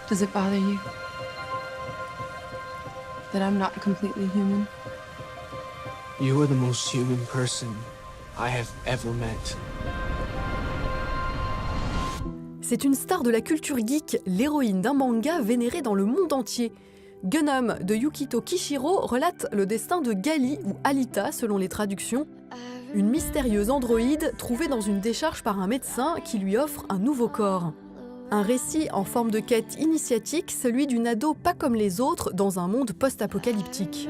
Does it bother you that I'm not completely human? You are the most human person I have ever met. C'est une star de la culture geek, l'héroïne d'un manga vénéré dans le monde entier. Gunnm de Yukito Kishiro relate le destin de Gali ou Alita selon les traductions, une mystérieuse androïde trouvée dans une décharge par un médecin qui lui offre un nouveau corps. Un récit en forme de quête initiatique, celui d'une ado pas comme les autres dans un monde post-apocalyptique.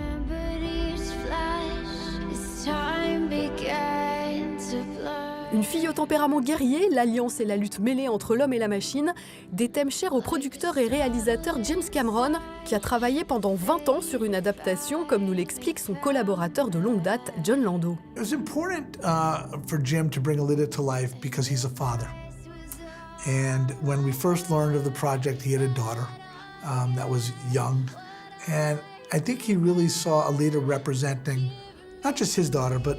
Une fille au tempérament guerrier, l'alliance et la lutte mêlée entre l'homme et la machine, des thèmes chers au producteur et réalisateur James Cameron, qui a travaillé pendant 20 ans sur une adaptation, comme nous l'explique son collaborateur de longue date, Jon Landaupour. It was important for Jim to bring ALITA to life because he's a father. And when we first learned of the project, he had a daughter that was young. And I think he really saw ALITA representing not just his daughter, but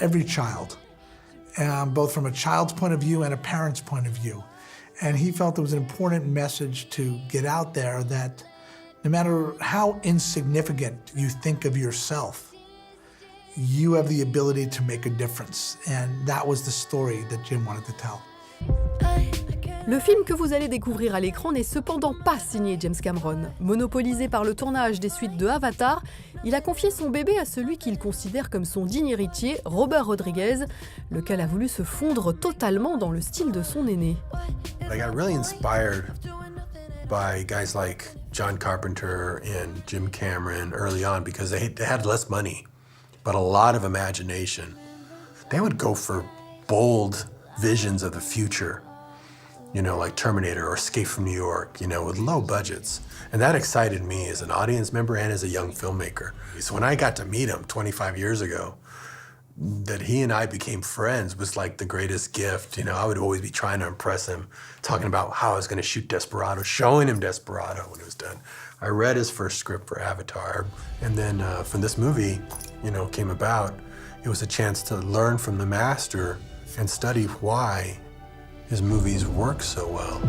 every child, both from a child's point of view and a parent's point of view. And he felt it was an important message to get out there that no matter how insignificant you think of yourself, you have the ability to make a difference. And that was the story that Jim wanted to tell. Le film que vous allez découvrir à l'écran n'est cependant pas signé James Cameron. Monopolisé par le tournage des suites de Avatar, il a confié son bébé à celui qu'il considère comme son digne héritier, Robert Rodriguez, lequel a voulu se fondre totalement dans le style de son aîné. I got really inspired by guys like John Carpenter and Jim Cameron early on because they had less money, but a lot of imagination. They would go for bold visions of the future, you know, like Terminator or Escape from New York, you know, with low budgets. And that excited me as an audience member and as a young filmmaker. So when I got to meet him 25 years ago, that he and I became friends was like the greatest gift. You know, I would always be trying to impress him, talking about how I was going to shoot Desperado, showing him Desperado when it was done. I read his first script for Avatar, and then from this movie, you know, came about, it was a chance to learn from the master and study why his movies work so well.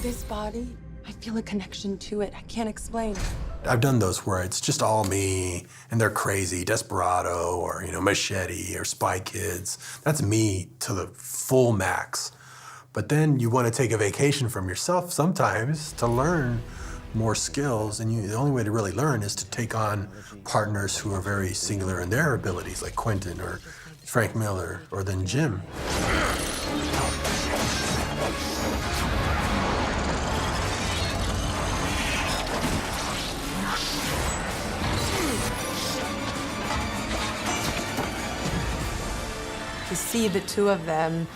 This body, I feel a connection to it. I can't explain. I've done those where it's just all me and they're crazy, Desperado or, you know, Machete or Spy Kids. That's me to the full max. But then you want to take a vacation from yourself sometimes to learn more skills, and the only way to really learn is to take on partners who are very singular in their abilities, like Quentin or Frank Miller, or then Jim. To see the two of them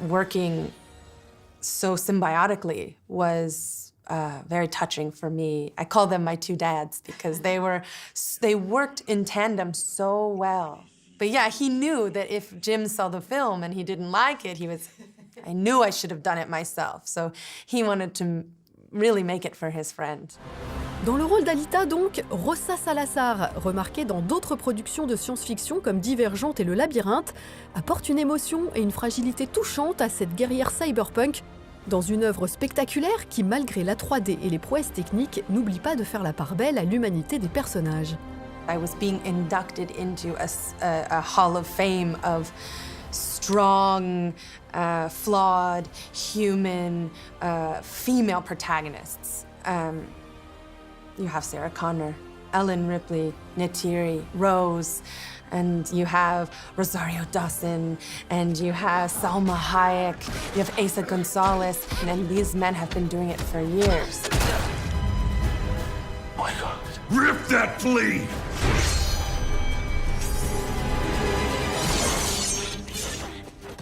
working so symbiotically was very touching for me. I call them my two dads because they worked in tandem so well. But yeah, he knew that if Jim saw the film and he didn't like it, I knew I should have done it myself. So he wanted to really make it for his friend. Dans le rôle d'Alita donc, Rosa Alcazar, remarquée dans d'autres productions de science-fiction comme Divergente et Le Labyrinthe, apporte une émotion et une fragilité touchante à cette guerrière cyberpunk dans une œuvre spectaculaire qui, malgré la 3D et les prouesses techniques, n'oublie pas de faire la part belle à l'humanité des personnages. I was being inducted into a hall of fame of strong, flawed, human, female protagonists. You have Sarah Connor, Ellen Ripley, Neytiri, Rose, and you have Rosario Dawson, and you have Salma Hayek, you have Asa Gonzalez, and these men have been doing it for years. Oh my God. Rip that flea!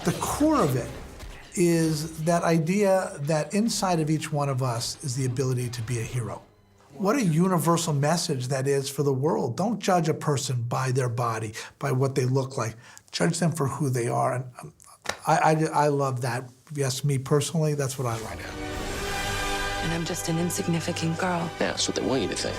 The core of it is that idea that inside of each one of us is the ability to be a hero. What a universal message that is for the world. Don't judge a person by their body, by what they look like. Judge them for who they are. And I love that. If you ask me personally, that's what I like. And I'm just an insignificant girl. Yeah, that's what they want you to think.